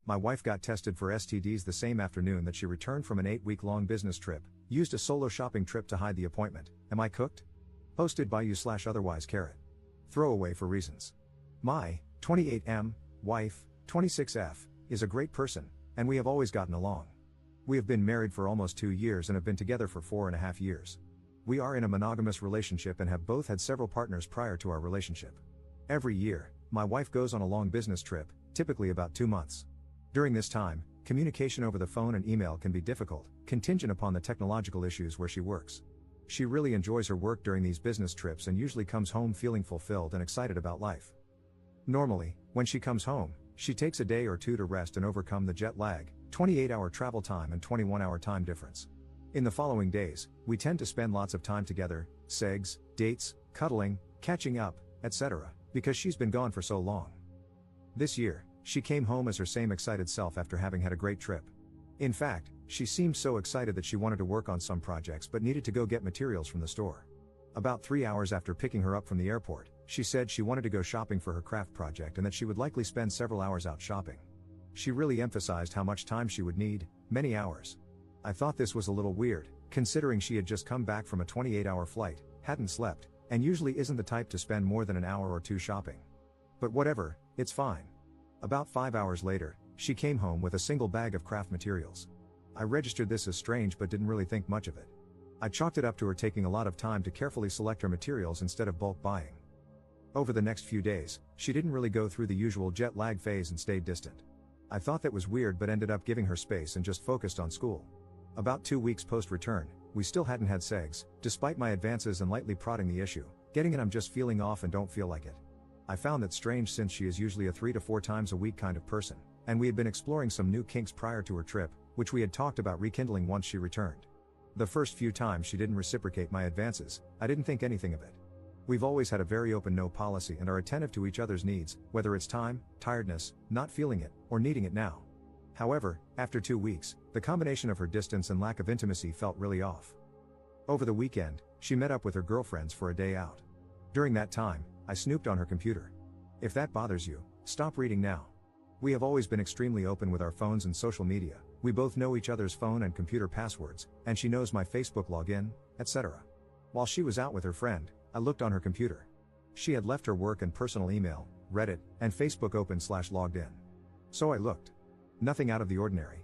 My wife got tested for STDs the same afternoon that she returned from an 8-week-long business trip, used a solo shopping trip to hide the appointment. Am I cooked? Posted by you/otherwise. Throwaway for reasons. My 28M wife, 26F, is a great person, and we have always gotten along. We have been married for almost 2 years and have been together for 4.5 years. We are in a monogamous relationship and have both had several partners prior to our relationship. Every year, my wife goes on a long business trip, typically about 2 months. During this time, communication over the phone and email can be difficult, contingent upon the technological issues where she works. She really enjoys her work during these business trips and usually comes home feeling fulfilled and excited about life. Normally, when she comes home, she takes a day or two to rest and overcome the jet lag, 28-hour travel time and 21-hour time difference. In the following days, we tend to spend lots of time together, segs, dates, cuddling, catching up, etc., because she's been gone for so long. This year, she came home as her same excited self after having had a great trip. In fact, she seemed so excited that she wanted to work on some projects but needed to go get materials from the store. About 3 hours after picking her up from the airport, she said she wanted to go shopping for her craft project and that she would likely spend several hours out shopping. She really emphasized how much time she would need, many hours. I thought this was a little weird, considering she had just come back from a 28-hour flight, hadn't slept, and usually isn't the type to spend more than an hour or two shopping. But whatever, it's fine. About 5 hours later, she came home with a single bag of craft materials. I registered this as strange but didn't really think much of it. I chalked it up to her taking a lot of time to carefully select her materials instead of bulk buying. Over the next few days, she didn't really go through the usual jet lag phase and stayed distant. I thought that was weird but ended up giving her space and just focused on school. About 2 weeks post-return, we still hadn't had sex, despite my advances and lightly prodding the issue, getting it I'm just feeling off and don't feel like it. I found that strange since she is usually a 3 to 4 times a week kind of person, and we had been exploring some new kinks prior to her trip, which we had talked about rekindling once she returned. The first few times she didn't reciprocate my advances, I didn't think anything of it. We've always had a very open no policy and are attentive to each other's needs, whether it's time, tiredness, not feeling it, or needing it now. However, after 2 weeks, the combination of her distance and lack of intimacy felt really off. Over the weekend, she met up with her girlfriends for a day out. During that time, I snooped on her computer. If that bothers you, stop reading now. We have always been extremely open with our phones and social media. We both know each other's phone and computer passwords, and she knows my Facebook login, etc. While she was out with her friend, I looked on her computer. She had left her work and personal email, Reddit, and Facebook open/logged in. So I looked. Nothing out of the ordinary.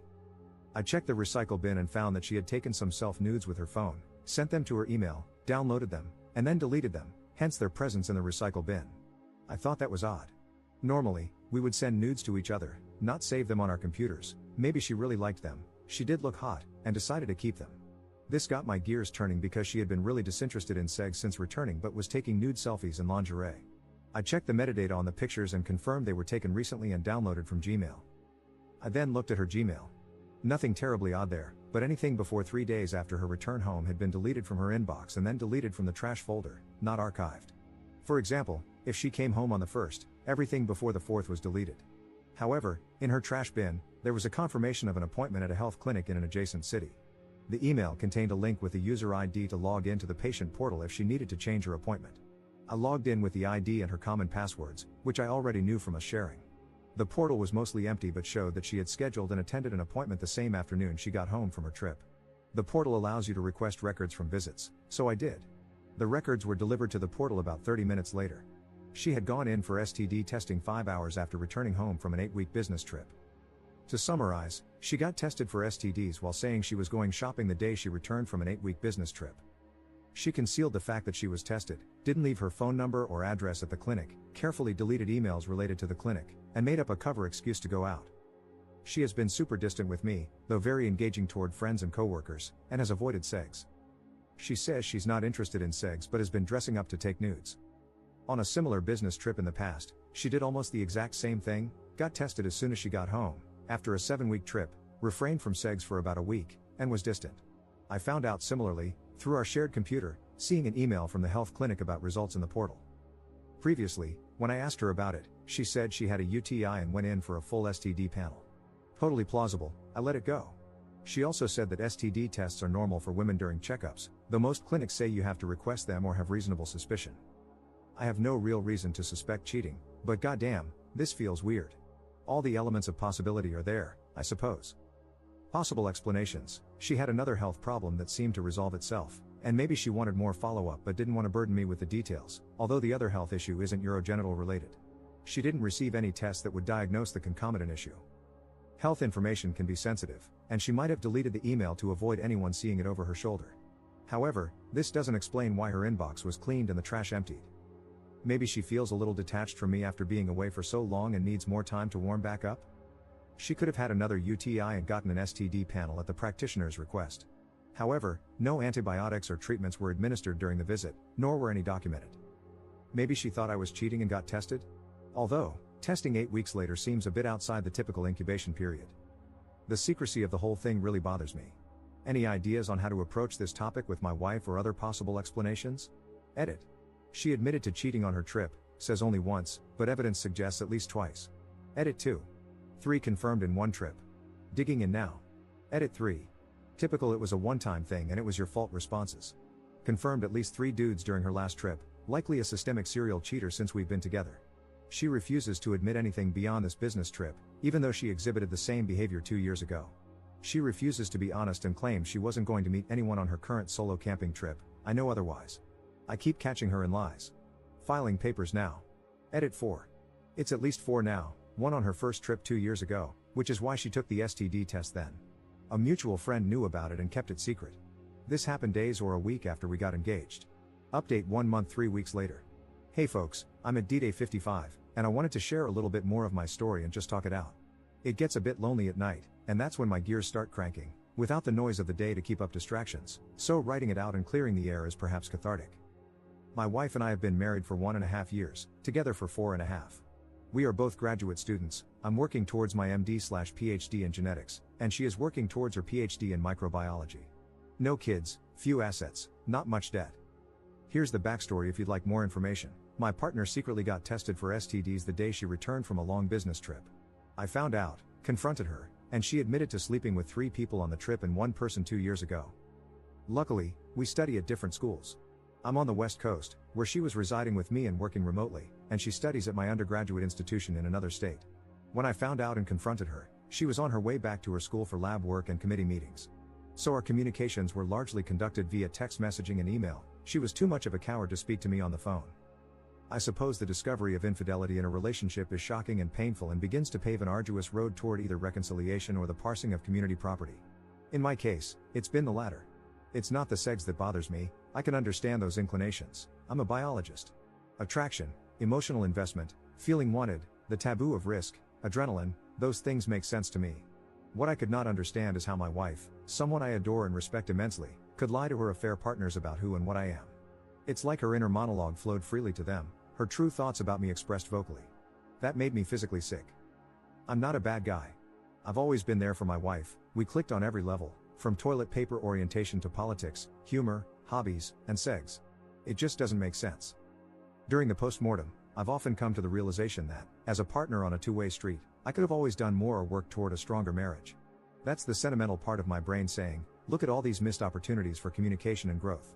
I checked the recycle bin and found that she had taken some self-nudes with her phone, sent them to her email, downloaded them, and then deleted them, hence their presence in the recycle bin. I thought that was odd. Normally, we would send nudes to each other, not save them on our computers. Maybe she really liked them, she did look hot, and decided to keep them. This got my gears turning because she had been really disinterested in sex since returning but was taking nude selfies in lingerie. I checked the metadata on the pictures and confirmed they were taken recently and downloaded from Gmail. I then looked at her Gmail. Nothing terribly odd there, but anything before 3 days after her return home had been deleted from her inbox and then deleted from the trash folder, not archived. For example, if she came home on the 1st, everything before the 4th was deleted. However, in her trash bin, there was a confirmation of an appointment at a health clinic in an adjacent city. The email contained a link with the user ID to log into the patient portal if she needed to change her appointment. I logged in with the ID and her common passwords, which I already knew from us sharing. The portal was mostly empty but showed that she had scheduled and attended an appointment the same afternoon she got home from her trip. The portal allows you to request records from visits, so I did. The records were delivered to the portal about 30 minutes later. She had gone in for STD testing 5 hours after returning home from an 8-week business trip. To summarize, she got tested for STDs while saying she was going shopping the day she returned from an 8-week business trip. She concealed the fact that she was tested, didn't leave her phone number or address at the clinic, carefully deleted emails related to the clinic, and made up a cover excuse to go out. She has been super distant with me, though very engaging toward friends and coworkers, and has avoided sex. She says she's not interested in sex but has been dressing up to take nudes. On a similar business trip in the past, she did almost the exact same thing, got tested as soon as she got home, after a 7-week trip, refrained from sex for about a week, and was distant. I found out similarly, through our shared computer, seeing an email from the health clinic about results in the portal. Previously, when I asked her about it, she said she had a UTI and went in for a full STD panel. Totally plausible, I let it go. She also said that STD tests are normal for women during checkups, though most clinics say you have to request them or have reasonable suspicion. I have no real reason to suspect cheating, but goddamn, this feels weird. All the elements of possibility are there, I suppose. Possible explanations: she had another health problem that seemed to resolve itself, and maybe she wanted more follow-up but didn't want to burden me with the details, although the other health issue isn't urogenital related. She didn't receive any tests that would diagnose the concomitant issue. Health information can be sensitive, and she might have deleted the email to avoid anyone seeing it over her shoulder. However, this doesn't explain why her inbox was cleaned and the trash emptied. Maybe she feels a little detached from me after being away for so long and needs more time to warm back up? She could have had another UTI and gotten an STD panel at the practitioner's request. However, no antibiotics or treatments were administered during the visit, nor were any documented. Maybe she thought I was cheating and got tested? Although, testing 8 weeks later seems a bit outside the typical incubation period. The secrecy of the whole thing really bothers me. Any ideas on how to approach this topic with my wife or other possible explanations? Edit. She admitted to cheating on her trip, says only once, but evidence suggests at least twice. Edit 2. 3 confirmed in one trip. Digging in now. Edit 3. Typical, it was a one-time thing and it was your fault responses. Confirmed at least 3 dudes during her last trip, likely a systemic serial cheater since we've been together. She refuses to admit anything beyond this business trip, even though she exhibited the same behavior 2 years ago. She refuses to be honest and claims she wasn't going to meet anyone on her current solo camping trip. I know otherwise. I keep catching her in lies. Filing papers now. Edit 4. It's at least 4 now, 1 on her first trip 2 years ago, which is why she took the STD test then. A mutual friend knew about it and kept it secret. This happened days or a week after we got engaged. Update 1 month 3 weeks later. Hey folks, I'm at D-Day 55, and I wanted to share a little bit more of my story and just talk it out. It gets a bit lonely at night, and that's when my gears start cranking, without the noise of the day to keep up distractions, so writing it out and clearing the air is perhaps cathartic. My wife and I have been married for 1.5 years, together for 4.5. We are both graduate students. I'm working towards my MD/PhD in genetics, and she is working towards her PhD in microbiology. No kids, few assets, not much debt. Here's the backstory if you'd like more information. My partner secretly got tested for STDs the day she returned from a long business trip. I found out, confronted her, and she admitted to sleeping with 3 people on the trip and 1 person 2 years ago. Luckily, we study at different schools. I'm on the West Coast, where she was residing with me and working remotely, and she studies at my undergraduate institution in another state. When I found out and confronted her, she was on her way back to her school for lab work and committee meetings. So our communications were largely conducted via text messaging and email. She was too much of a coward to speak to me on the phone. I suppose the discovery of infidelity in a relationship is shocking and painful and begins to pave an arduous road toward either reconciliation or the parsing of community property. In my case, it's been the latter. It's not the sex that bothers me. I can understand those inclinations. I'm a biologist. Attraction, emotional investment, feeling wanted, the taboo of risk, adrenaline, those things make sense to me. What I could not understand is how my wife, someone I adore and respect immensely, could lie to her affair partners about who and what I am. It's like her inner monologue flowed freely to them, her true thoughts about me expressed vocally. That made me physically sick. I'm not a bad guy. I've always been there for my wife. We clicked on every level, from toilet paper orientation to politics, humor, hobbies, and sex. It just doesn't make sense. During the postmortem, I've often come to the realization that, as a partner on a two-way street, I could have always done more or worked toward a stronger marriage. That's the sentimental part of my brain saying, look at all these missed opportunities for communication and growth.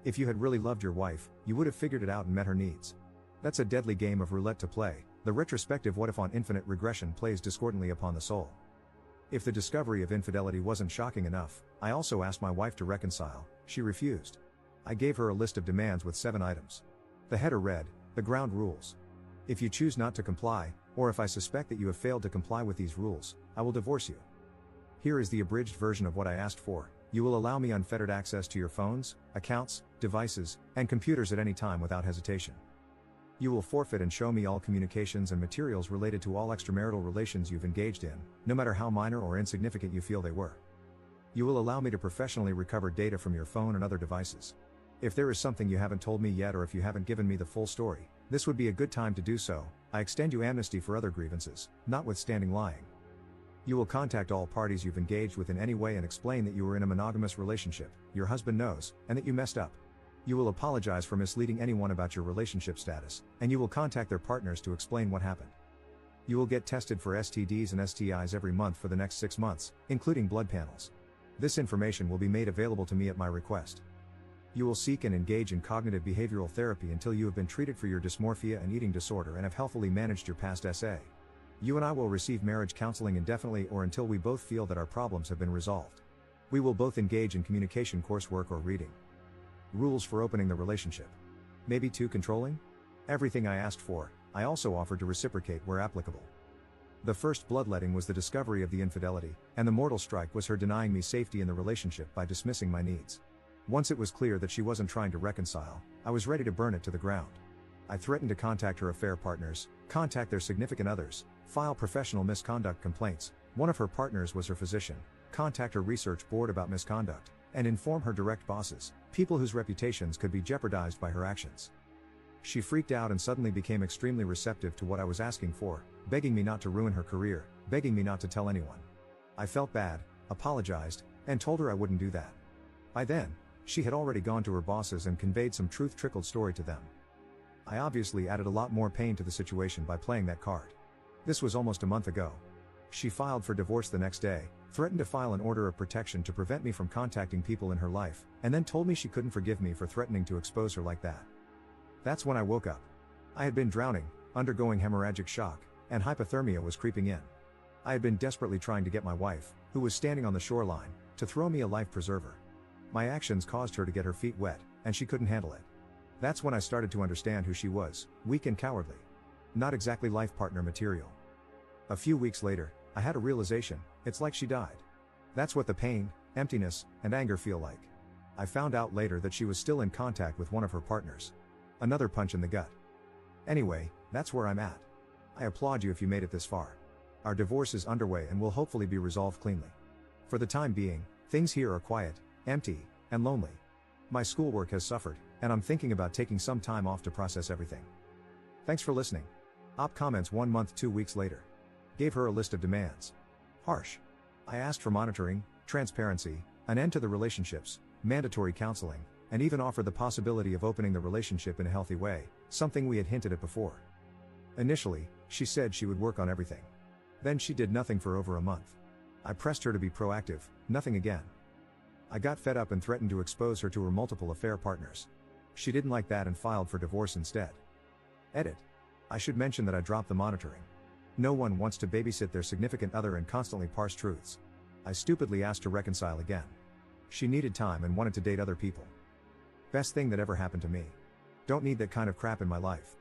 If you had really loved your wife, you would have figured it out and met her needs. That's a deadly game of roulette to play. The retrospective what if on infinite regression plays discordantly upon the soul. If the discovery of infidelity wasn't shocking enough, I also asked my wife to reconcile. She refused. I gave her a list of demands with 7 items. The header read, the ground rules. If you choose not to comply, or if I suspect that you have failed to comply with these rules, I will divorce you. Here is the abridged version of what I asked for. You will allow me unfettered access to your phones, accounts, devices, and computers at any time without hesitation. You will forfeit and show me all communications and materials related to all extramarital relations you've engaged in, no matter how minor or insignificant you feel they were. You will allow me to professionally recover data from your phone and other devices. If there is something you haven't told me yet or if you haven't given me the full story, this would be a good time to do so. I extend you amnesty for other grievances, notwithstanding lying. You will contact all parties you've engaged with in any way and explain that you were in a monogamous relationship, your husband knows, and that you messed up. You will apologize for misleading anyone about your relationship status, and you will contact their partners to explain what happened. You will get tested for STDs and STIs every month for the next 6 months, including blood panels. This information will be made available to me at my request. You will seek and engage in cognitive behavioral therapy until you have been treated for your dysmorphia and eating disorder and have healthily managed your past SA. You and I will receive marriage counseling indefinitely or until we both feel that our problems have been resolved. We will both engage in communication coursework or reading. Rules for opening the relationship. Maybe too controlling? Everything I asked for, I also offered to reciprocate where applicable. The first bloodletting was the discovery of the infidelity, and the mortal strike was her denying me safety in the relationship by dismissing my needs. Once it was clear that she wasn't trying to reconcile, I was ready to burn it to the ground. I threatened to contact her affair partners, contact their significant others, file professional misconduct complaints, one of her partners was her physician, contact her research board about misconduct, and inform her direct bosses, people whose reputations could be jeopardized by her actions. She freaked out and suddenly became extremely receptive to what I was asking for, begging me not to ruin her career, begging me not to tell anyone. I felt bad, apologized, and told her I wouldn't do that. By then, she had already gone to her bosses and conveyed some truth-trickled story to them. I obviously added a lot more pain to the situation by playing that card. This was almost a month ago. She filed for divorce the next day, threatened to file an order of protection to prevent me from contacting people in her life, and then told me she couldn't forgive me for threatening to expose her like that. That's when I woke up. I had been drowning, undergoing hemorrhagic shock, and hypothermia was creeping in. I had been desperately trying to get my wife, who was standing on the shoreline, to throw me a life preserver. My actions caused her to get her feet wet, and she couldn't handle it. That's when I started to understand who she was, weak and cowardly. Not exactly life partner material. A few weeks later, I had a realization, it's like she died. That's what the pain, emptiness, and anger feel like. I found out later that she was still in contact with one of her partners. Another punch in the gut. Anyway, that's where I'm at. I applaud you if you made it this far. Our divorce is underway and will hopefully be resolved cleanly. For the time being, things here are quiet, empty, and lonely. My schoolwork has suffered, and I'm thinking about taking some time off to process everything. Thanks for listening. Op comments 1 month 2 weeks later. Gave her a list of demands. Harsh. I asked for monitoring, transparency, an end to the relationships, mandatory counseling, and even offered the possibility of opening the relationship in a healthy way, something we had hinted at before. Initially, she said she would work on everything. Then she did nothing for over a month. I pressed her to be proactive, nothing again. I got fed up and threatened to expose her to her multiple affair partners. She didn't like that and filed for divorce instead. Edit. I should mention that I dropped the monitoring. No one wants to babysit their significant other and constantly parse truths. I stupidly asked to reconcile again. She needed time and wanted to date other people. Best thing that ever happened to me. Don't need that kind of crap in my life.